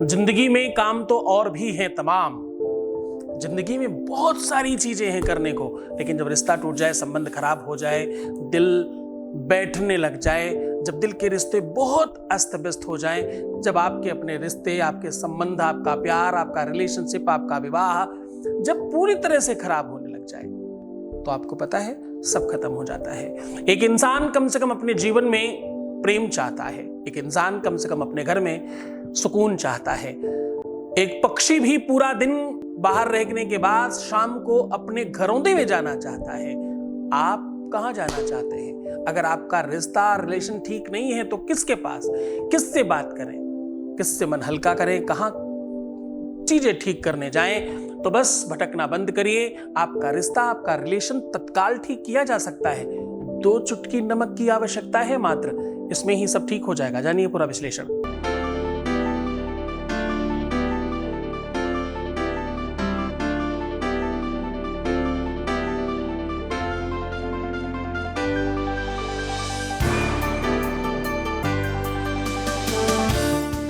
जिंदगी में काम तो और भी हैं तमाम। जिंदगी में बहुत सारी चीजें हैं करने को, लेकिन जब रिश्ता टूट जाए, संबंध खराब हो जाए, दिल बैठने लग जाए, जब दिल के रिश्ते बहुत अस्त व्यस्त हो जाएं, जब आपके अपने रिश्ते, आपके संबंध, आपका प्यार, आपका रिलेशनशिप, आपका विवाह जब पूरी तरह से खराब होने लग जाए, तो आपको पता है सब खत्म हो जाता है। एक इंसान कम से कम अपने जीवन में प्रेम चाहता है, एक इंसान कम से कम अपने घर में सुकून चाहता है। एक पक्षी भी पूरा दिन बाहर रहने के बाद शाम को अपने घरौंदे में जाना चाहता है। आप कहां जाना चाहते हैं? अगर आपका रिश्ता, रिलेशन ठीक नहीं है तो किसके पास, किससे बात करें, किससे मन हल्का करें, कहां चीजें ठीक करने जाएं? तो बस भटकना बंद करिए। आपका रिश्ता, आपका रिलेशन तत्काल ठीक किया जा सकता है। 2 चुटकी नमक की आवश्यकता है मात्र, इसमें ही सब ठीक हो जाएगा। जानिए पूरा विश्लेषण।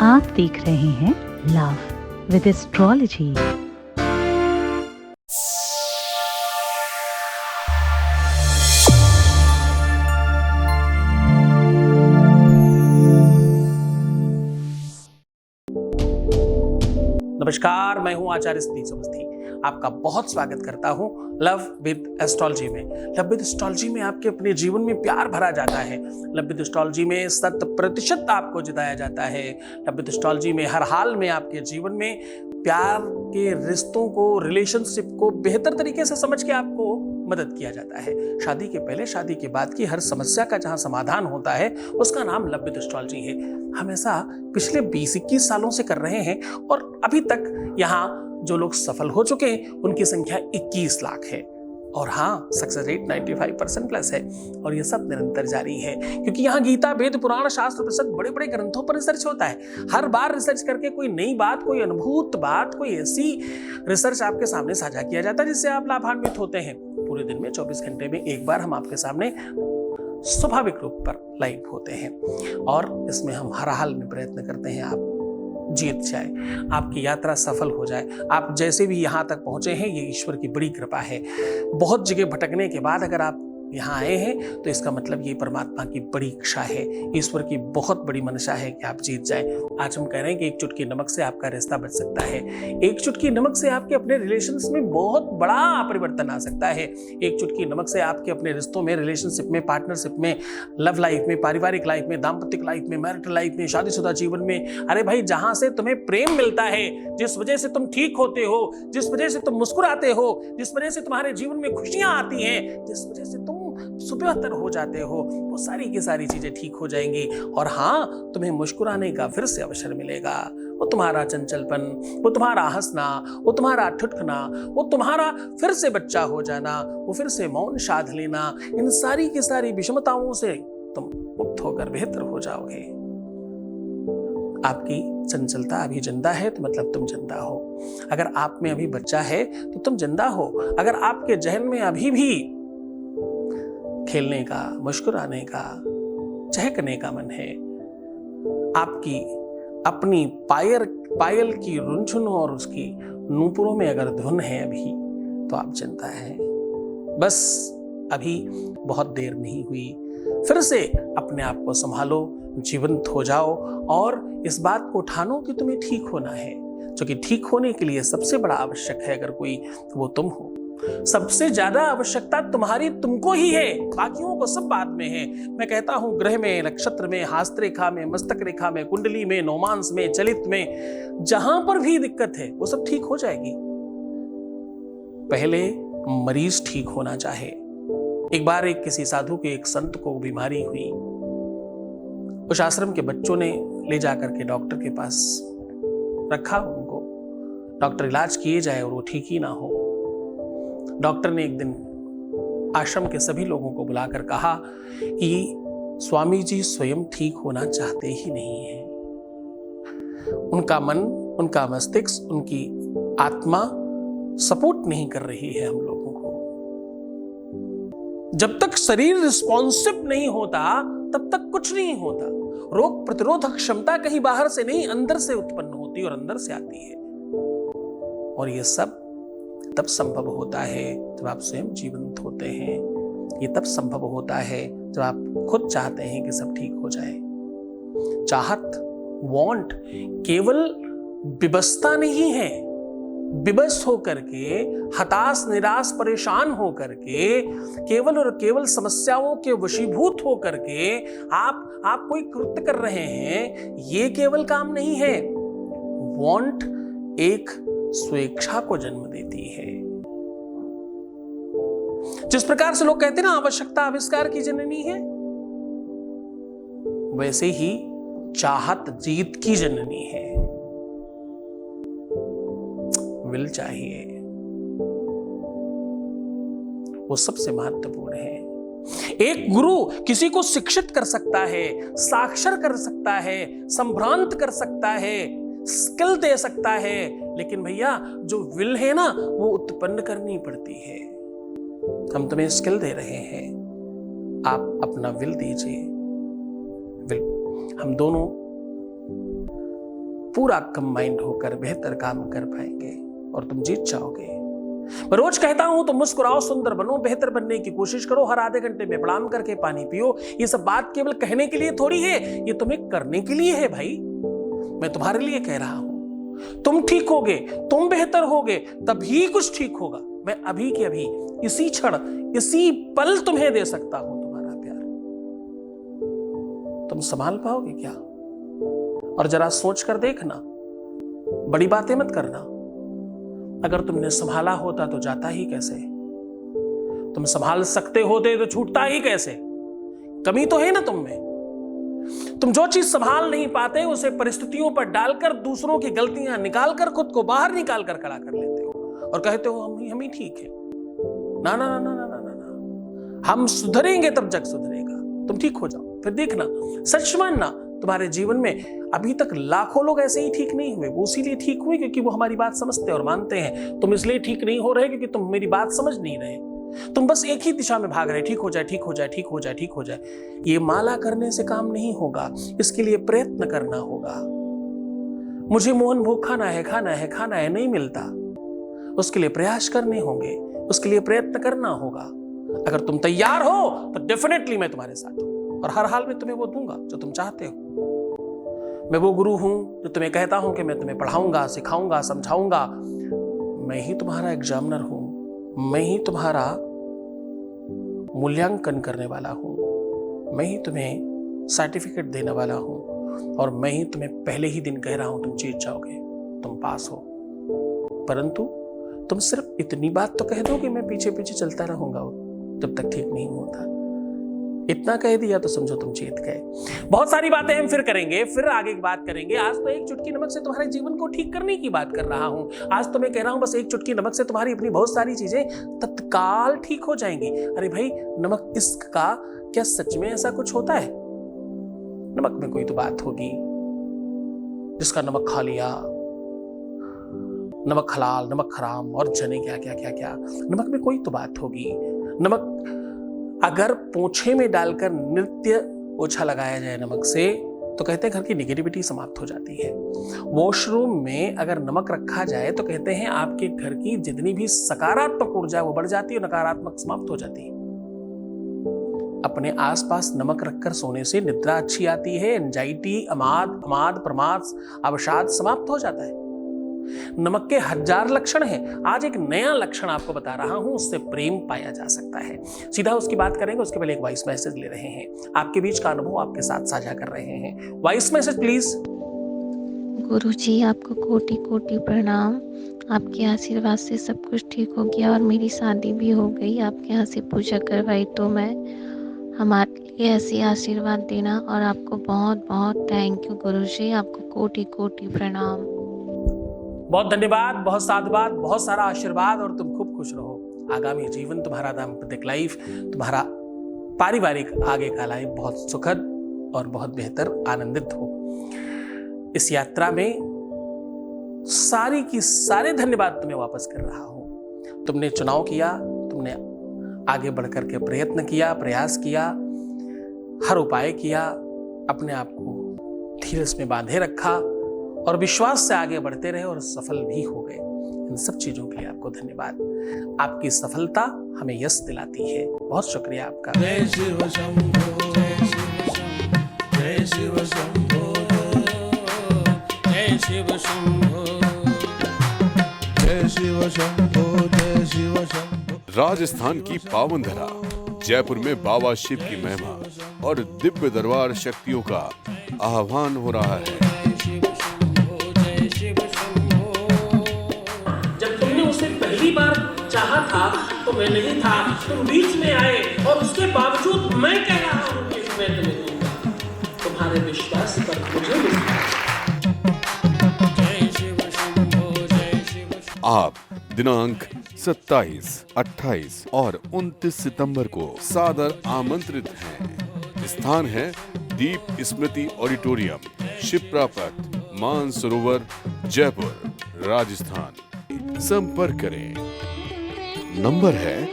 आप देख रहे हैं लव विद एस्ट्रोलॉजी। नमस्कार, मैं हूं आचार्य सतीश अवस्थी। आपका बहुत स्वागत करता हूं लव विद एस्ट्रोलॉजी में। लव विद एस्ट्रोलॉजी में आपके अपने जीवन में प्यार भरा जाता है। लव विद एस्ट्रोलॉजी में 100% आपको जिताया जाता है। लव विद एस्ट्रोलॉजी में हर हाल में आपके जीवन में प्यार के रिश्तों को, रिलेशनशिप को बेहतर तरीके से समझ के आपको मदद किया जाता है। शादी के पहले, शादी के बाद की हर समस्या का जहां समाधान होता है, उसका नाम लव विद एस्ट्रोलॉजी है। हम ऐसा पिछले 20-21 सालों से कर रहे हैं और अभी तक यहाँ जो लोग सफल हो चुके हैं उनकी संख्या 21 लाख है। और हाँ, सक्सेस रेट 95% प्लस है। और ये सब निरंतर जारी है, क्योंकि यहाँ गीता, वेद, पुराण, शास्त्र, प्रसिद्ध बड़े बड़े ग्रंथों पर रिसर्च होता है। हर बार रिसर्च करके कोई नई बात, कोई अनुभूत बात, कोई ऐसी रिसर्च आपके सामने साझा किया जाता है जिससे आप लाभान्वित होते हैं। पूरे दिन में 24 घंटे में एक बार हम आपके सामने स्वाभाविक रूप पर लाइव होते हैं और इसमें हम हर हाल में प्रयत्न करते हैं आप जीत जाए, आपकी यात्रा सफल हो जाए। आप जैसे भी यहाँ तक पहुंचे हैं, ये ईश्वर की बड़ी कृपा है। बहुत जगह भटकने के बाद अगर आप यहाँ आए हैं तो इसका मतलब ये परमात्मा की बड़ी इच्छा है, ईश्वर की बहुत बड़ी मंशा है कि आप जीत जाएं। आज हम कह रहे हैं कि 1 चुटकी नमक से आपका रिश्ता बच सकता है। 1 चुटकी नमक से आपके अपने रिलेशंस में बहुत बड़ा परिवर्तन आ सकता है। 1 चुटकी नमक से आपके अपने रिश्तों में, रिलेशनशिप में, पार्टनरशिप में, लव लाइफ में, पारिवारिक लाइफ में, दाम्पत्य लाइफ में, मैरिटल लाइफ में, शादीशुदा जीवन में, अरे भाई, जहां से तुम्हें प्रेम मिलता है, जिस वजह से तुम ठीक होते हो, जिस वजह से तुम मुस्कुराते हो, जिस वजह से तुम्हारे जीवन में खुशियां आती हैं, जिस वजह से तुम सुबह हो जाते हो, वो सारी की सारी चीजें ठीक हो जाएंगी। और हाँ, तुम्हें मुस्कुराने का फिर से अवसर मिलेगा। वो तुम्हारा चंचलपन, वो तुम्हारा हंसना, वो तुम्हारा ठुठकना, वो तुम्हारा फिर से बच्चा हो जाना, वो फिर से मौन साध लेना, इन सारी की सारी विषमताओं से तुम मुक्त होकर बेहतर हो जाओगे। आपकी चंचलता अभी जिंदा है तो मतलब तुम जिंदा हो। अगर आप में अभी बच्चा है तो तुम जिंदा हो। अगर आपके जहन में अभी भी खेलने का, मुस्कुराने का, चहकने का मन है, आपकी अपनी पायल की रुनझुन और उसकी नूपुरों में अगर धुन है अभी, तो आप जिंदा हैं। बस अभी बहुत देर नहीं हुई। फिर से अपने आप को संभालो, जीवंत हो जाओ और इस बात को ठानो कि तुम्हें ठीक होना है। क्योंकि ठीक होने के लिए सबसे बड़ा आवश्यक है अगर कोई, तो वो तुम हो। सबसे ज्यादा आवश्यकता तुम्हारी तुमको ही है, बाकियों को सब बाद में है। मैं कहता हूं, ग्रह में, नक्षत्र में, हस्त रेखा में, मस्तक रेखा में, कुंडली में, नौमांस में, चलित में, जहां पर भी दिक्कत है वो सब ठीक हो जाएगी। पहले मरीज ठीक होना चाहे। एक बार किसी साधु के, एक संत को बीमारी हुई। उस आश्रम के बच्चों ने ले जाकर के डॉक्टर के पास रखा उनको। डॉक्टर इलाज किए जाए और वो ठीक ही ना हो। डॉक्टर ने एक दिन आश्रम के सभी लोगों को बुलाकर कहा कि स्वामी जी स्वयं ठीक होना चाहते ही नहीं हैं। उनका मन, उनका मस्तिष्क, उनकी आत्मा सपोर्ट नहीं कर रही है हम लोगों को। जब तक शरीर रिस्पॉन्सिव नहीं होता तब तक कुछ नहीं होता। रोग प्रतिरोधक क्षमता कहीं बाहर से नहीं, अंदर से उत्पन्न होती होती है और अंदर से आती है। और ये सब तब संभव होता है जब आप स्वयं जीवंत होते हैं। ये तब संभव होता है जब आप खुद चाहते हैं कि सब ठीक हो जाए। चाहत, वांट केवल विवशता नहीं है। विवश होकर के, हताश, निराश, परेशान होकर के, केवल और केवल समस्याओं के वशीभूत होकर के आप कोई कृत्य कर रहे हैं, ये केवल काम नहीं है। वांट एक स्वेच्छा को जन्म देती है। जिस प्रकार से लोग कहते हैं ना, आवश्यकता आविष्कार की जननी है, वैसे ही चाहत जीत की जननी है। विल चाहिए, वो सबसे महत्वपूर्ण है। एक गुरु किसी को शिक्षित कर सकता है, साक्षर कर सकता है, संभ्रांत कर सकता है, स्किल दे सकता है, लेकिन भैया जो विल है ना, वो उत्पन्न करनी पड़ती है। हम तुम्हें स्किल दे रहे हैं, आप अपना विल दीजिए। विल, हम दोनों पूरा कंबाइंड होकर बेहतर काम कर पाएंगे और तुम जीत जाओगे। मैं रोज कहता हूं तुम मुस्कुराओ, सुंदर बनो, बेहतर बनने की कोशिश करो, हर आधे घंटे में प्रणाम करके पानी पियो। ये सब बात केवल कहने के लिए थोड़ी है, ये तुम्हें करने के लिए है भाई। मैं तुम्हारे लिए कह रहा हूं। तुम ठीक होगे, तुम बेहतर होगे, तभी कुछ ठीक होगा। मैं अभी के अभी, इसी क्षण, इसी पल तुम्हें दे सकता हूं तुम्हारा प्यार। तुम संभाल पाओगे क्या? और जरा सोच कर देखना, बड़ी बातें मत करना। अगर तुमने संभाला होता तो जाता ही कैसे? तुम संभाल सकते होते तो छूटता ही कैसे? कमी तो है ना तुम में। तुम जो चीज संभाल नहीं पाते उसे परिस्थितियों पर डालकर, दूसरों की गलतियां निकालकर, खुद को बाहर निकाल कर खड़ा कर लेते हो और कहते हो हम ही ठीक है। ना ना ना ना ना ना ना, हम सुधरेंगे तब जग सुधरेगा। तुम ठीक हो जाओ, फिर देखना, सच मानना, तुम्हारे जीवन में अभी तक लाखों लोग ऐसे ही ठीक नहीं हुए। वो इसीलिए ठीक हुए क्योंकि वो हमारी बात समझते और मानते हैं। तुम इसलिए ठीक नहीं हो रहे क्योंकि तुम मेरी बात समझ नहीं रहे। तुम बस एक ही दिशा में भाग रहे, ठीक हो जाए, ठीक हो जाए, ठीक हो जाए, ठीक हो जाए। ये माला करने से काम नहीं होगा, इसके लिए प्रयत्न करना होगा। मुझे मोहन भोग खाना है, खाना है, खाना है, नहीं मिलता, उसके लिए प्रयास करने होंगे, उसके लिए प्रयत्न करना होगा। अगर तुम तैयार हो तो डेफिनेटली मैं तुम्हारे साथ हूं और हर हाल में तुम्हें वो दूंगा जो तुम चाहते हो। मैं वो गुरु हूं जो तुम्हें कहता हूं कि मैं तुम्हें पढ़ाऊंगा, सिखाऊंगा, समझाऊंगा। मैं ही तुम्हारा एग्जामिनर हूं, मैं ही तुम्हारा मूल्यांकन करने वाला हूं, मैं ही तुम्हें सर्टिफिकेट देने वाला हूं और मैं ही तुम्हें पहले ही दिन कह रहा हूं तुम जीत जाओगे, तुम पास हो। परंतु तुम सिर्फ इतनी बात तो कह दो कि मैं पीछे पीछे चलता रहूंगा जब तक ठीक नहीं होता। इतना कह दिया तो समझो तुम जीत गए। बहुत सारी बातें हम फिर करेंगे, फिर आगे की बात करेंगे। आज तो एक चुटकी नमक से तुम्हारे जीवन को ठीक करने की बात कर रहा हूं। आज तो मैं कह रहा हूं बस एक चुटकी नमक से तुम्हारी अपनी बहुत सारी चीजें तत्काल ठीक हो जाएंगी। अरे भाई, नमक इश्क का क्या सच में ऐसा कुछ होता है? नमक में कोई तो बात होगी, जिसका नमक खा लिया, नमक हलाल, नमक हराम और जने क्या क्या क्या क्या, नमक में कोई तो बात होगी। नमक अगर पोछे में डालकर नृत्य पोछा लगाया जाए नमक से, तो कहते हैं घर की नेगेटिविटी समाप्त हो जाती है। वॉशरूम में अगर नमक रखा जाए तो कहते हैं आपके घर की जितनी भी सकारात्मक ऊर्जा वो बढ़ जाती है और नकारात्मक समाप्त हो जाती है। अपने आसपास नमक रखकर सोने से निद्रा अच्छी आती है, एंजाइटी, अमाद, प्रमाद, अवसाद समाप्त हो जाता है। नमक के 1000 लक्षण हैं। आज एक नया लक्षण आपको बता रहा हूं, उससे प्रेम पाया जा सकता है। सीधा उसकी बात करेंगे, उसके पहले एक वॉइस मैसेज ले रहे हैं। आपके बीच का अनुभव आपके साथ साझा कर रहे हैं। Voice message please. गुरुजी, आपको कोटि कोटि प्रणाम। आपके आशीर्वाद से सब कुछ ठीक हो गया और मेरी शादी भी हो गई। आपके यहाँ से पूजा करवाई तो मैं, हमारे लिए ऐसे आशीर्वाद देना। और आपको बहुत बहुत थैंक यू गुरुजी, आपको कोटि कोटि प्रणाम। बहुत धन्यवाद, बहुत साधुवाद, बहुत सारा आशीर्वाद और तुम खूब खुश रहो। आगामी जीवन, तुम्हारा दाम्पत्य लाइफ, तुम्हारा पारिवारिक आगे का लाइफ बहुत सुखद और बहुत बेहतर, आनंदित हो। इस यात्रा में सारी की सारे धन्यवाद तुम्हें वापस कर रहा हूं। तुमने चुनाव किया, तुमने आगे बढ़कर के प्रयत्न किया, प्रयास किया, हर उपाय किया, अपने आप को धीरज में बांधे रखा और विश्वास से आगे बढ़ते रहे और सफल भी हो गए। इन सब चीजों के लिए आपको धन्यवाद। आपकी सफलता हमें यश दिलाती है। बहुत शुक्रिया आपका। जय शिव शंभो, जय शिव शंभो, जय शिव शंभो, जय शिव शंभो, जय शिव शंभो, जय शिव शंभो। राजस्थान की पावन धरा जयपुर में बाबा शिव की महिमा और दिव्य दरबार शक्तियों का आह्वान हो रहा है। जब तुमने उसे पहली बार चाहा था तो मैं नहीं था, तुम बीच में आए और उसके बावजूद मैं कह रहा हूं कि मैं तुम्हें दूंगा। तुम्हारे विश्वास पर मुझे मिला। जय शिव शंभो, जय शिव शंभो। आप दिनांक 27, 28 और 29 सितंबर को सादर आमंत्रित हैं। स्थान है दीप स्मृति ऑडिटोरियम, शिप्रा पथ, मानसरोवर, जयपुर, राजस्थान। संपर्क करें। नंबर है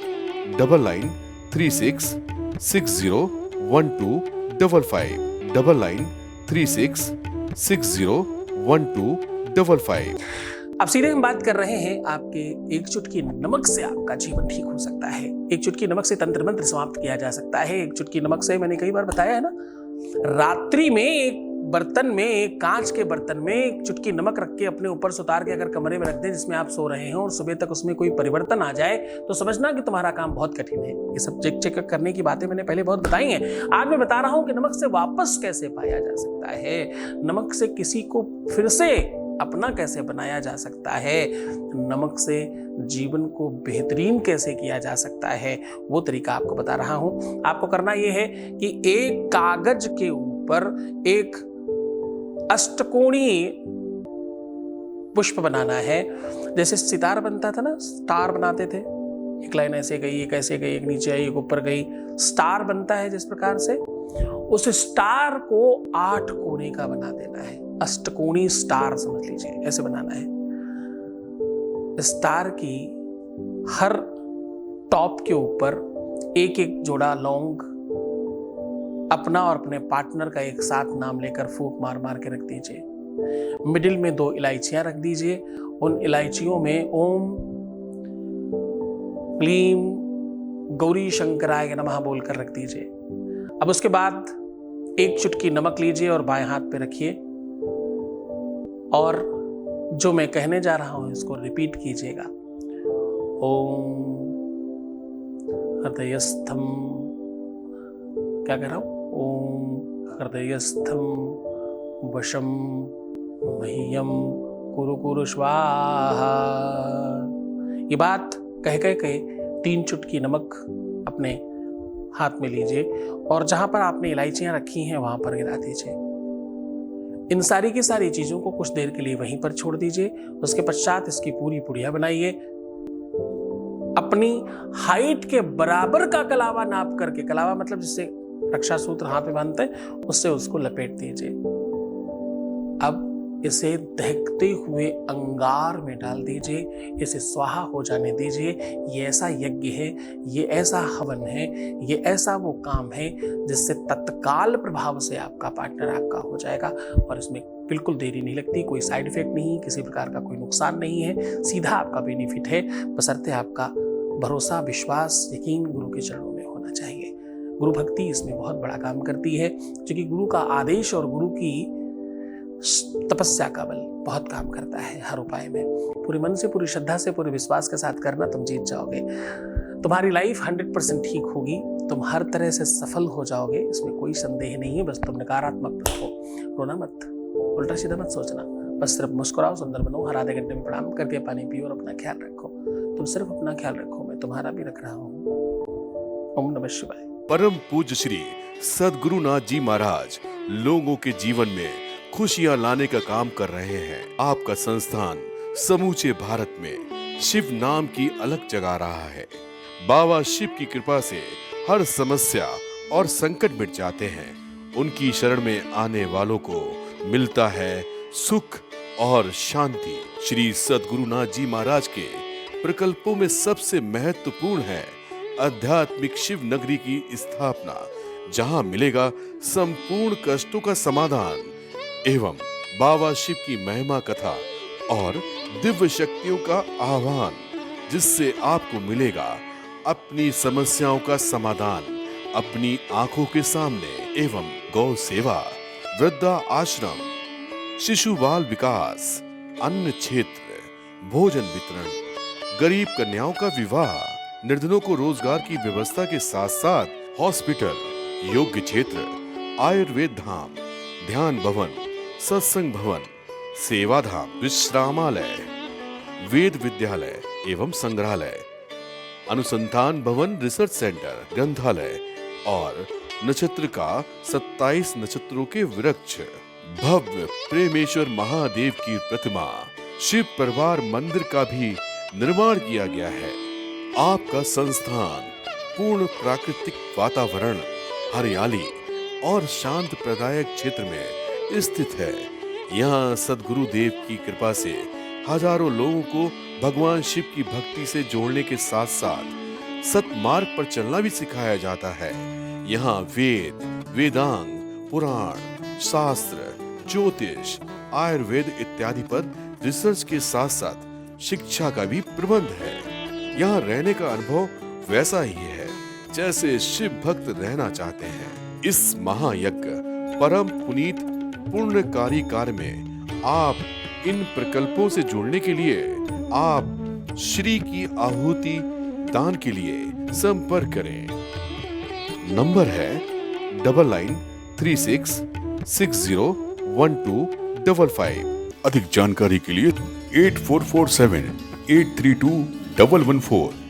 9936601255, 9936601255। अब सीधे हम बात कर रहे हैं आपके एक चुटकी नमक से आपका जीवन ठीक हो सकता है। एक चुटकी नमक से तंत्र मंत्र समाप्त किया जा सकता है। एक चुटकी नमक से, मैंने कई बार बताया है ना, रात्रि में एक बर्तन में, एक कांच के बर्तन में एक चुटकी नमक रख के अपने ऊपर से उतार के अगर कमरे में रख दें जिसमें आप सो रहे हैं और सुबह तक उसमें कोई परिवर्तन आ जाए तो समझना कि तुम्हारा काम बहुत कठिन है। ये सब चेक करने की बातें मैंने पहले बहुत बताई हैं। आज मैं बता रहा हूं कि नमक से वापस कैसे पाया जा सकता है, नमक से किसी को फिर से अपना कैसे बनाया जा सकता है, नमक से जीवन को बेहतरीन कैसे किया जा सकता है, वो तरीका आपको बता रहा हूं। आपको करना यह है कि एक कागज के ऊपर एक अष्टकोणीय पुष्प बनाना है। जैसे सितार बनता था ना, स्टार बनाते थे, एक लाइन ऐसे गई, एक ऐसे गई, एक नीचे आई, एक ऊपर गई, स्टार बनता है जिस प्रकार से, उस स्टार को 8 कोने का बना देना है। अष्टकोणीय स्टार समझ लीजिए, ऐसे बनाना है। स्टार की हर टॉप के ऊपर एक एक जोड़ा लौंग अपना और अपने पार्टनर का एक साथ नाम लेकर फूंक मार मार के रख दीजिए। मिडिल में 2 इलायचियां रख दीजिए। उन इलायचियों में ओम क्लीम गौरी शंकराय नमः बोलकर रख दीजिए। अब उसके बाद एक चुटकी नमक लीजिए और बाएं हाथ पे रखिए और जो मैं कहने जा रहा हूं इसको रिपीट कीजिएगा। ओम हृदयस्थम, क्या कह रहा हूं? ओम हृदयस्थम वशम मह्यम कुरु कुरु स्वाहा। ये बात कह के 3 चुटकी नमक अपने हाथ में लीजिए और जहां पर आपने इलायचियां रखी हैं वहां पर गिरा दीजिए। इन सारी की सारी चीजों को कुछ देर के लिए वहीं पर छोड़ दीजिए। उसके पश्चात इसकी पूरी पुड़िया बनाइए। अपनी हाइट के बराबर का कलावा नाप करके, कलावा मतलब जिससे रक्षा सूत्र हाथ में बांधते हैं, उससे उसको लपेट दीजिए। अब इसे दहकते हुए अंगार में डाल दीजिए, इसे स्वाहा हो जाने दीजिए। ये ऐसा यज्ञ है, ये ऐसा हवन है, ये ऐसा वो काम है जिससे तत्काल प्रभाव से आपका पार्टनर आपका हो जाएगा और इसमें बिल्कुल देरी नहीं लगती, कोई साइड इफेक्ट नहीं, किसी प्रकार का कोई नुकसान नहीं है, सीधा आपका बेनिफिट है, बशर्ते आपका भरोसा, विश्वास, यकीन गुरु के चरणों में होना चाहिए। गुरु भक्ति इसमें बहुत बड़ा काम करती है, क्योंकि गुरु का आदेश और गुरु की तपस्या का बल बहुत काम करता है हर उपाय में। पूरे मन से, पूरी श्रद्धा से, पूरे विश्वास के साथ करना, तुम जीत जाओगे। तुम्हारी लाइफ 100% ठीक होगी, तुम हर तरह से सफल हो जाओगे, इसमें कोई संदेह नहीं है। बस तुम नकारात्मक रहो, रोना मत, उल्टा सीधा मत सोचना, बस सिर्फ मुस्कुराओ, सुंदर बनो, हर आधे घंटे में प्रणाम करके पानी पियो और अपना ख्याल रखो। तुम सिर्फ अपना ख्याल रखो, मैं तुम्हारा भी रख रहा हूँ। ओम नमः शिवाय। परम पूज्य श्री सद्गुरुनाथ जी महाराज लोगों के जीवन में खुशियां लाने का काम कर रहे हैं। आपका संस्थान समूचे भारत में शिव नाम की अलग जगा रहा है। बाबा शिव की कृपा से हर समस्या और संकट मिट जाते हैं। उनकी शरण में आने वालों को मिलता है सुख और शांति। श्री सद्गुरुनाथ जी महाराज के प्रकल्पों में सबसे महत्वपूर्ण है आध्यात्मिक शिव नगरी की स्थापना, जहां मिलेगा संपूर्ण कष्टों का समाधान एवं बाबा शिव की महिमा कथा और दिव्य शक्तियों का आह्वान, जिससे आपको मिलेगा अपनी समस्याओं का समाधान अपनी आंखों के सामने। एवं गौ सेवा, वृद्धा आश्रम, शिशु बाल विकास, अन्न क्षेत्र, भोजन वितरण, गरीब कन्याओं का विवाह, निर्धनों को रोजगार की व्यवस्था के साथ साथ हॉस्पिटल, योग्य क्षेत्र, आयुर्वेद धाम, ध्यान भवन, सत्संग भवन, सेवा धाम, विश्रामालय, वेद विद्यालय एवं संग्रहालय, अनुसंधान भवन, रिसर्च सेंटर, ग्रंथालय और नक्षत्र का 27 नक्षत्रों के वृक्ष, भव्य प्रेमेश्वर महादेव की प्रतिमा, शिव परिवार मंदिर का भी निर्माण किया गया है। आपका संस्थान पूर्ण प्राकृतिक वातावरण, हरियाली और शांत प्रदायक क्षेत्र में स्थित है। यहाँ सद्गुरु देव की कृपा से हजारों लोगों को भगवान शिव की भक्ति से जोड़ने के साथ साथ सतमार्ग पर चलना भी सिखाया जाता है। यहाँ वेद, वेदांग, पुराण, शास्त्र, ज्योतिष, आयुर्वेद इत्यादि पर रिसर्च के साथ साथ शिक्षा का भी प्रबंध है। यहाँ रहने का अनुभव वैसा ही है जैसे शिव भक्त रहना चाहते हैं। इस महायज्ञ परम पुनीत पुण्यकारी कार्य में आप इन प्रकल्पों से जुड़ने के लिए आप श्री की आहुति दान के लिए संपर्क करें। नंबर है 9936601255। अधिक जानकारी के लिए 8447832114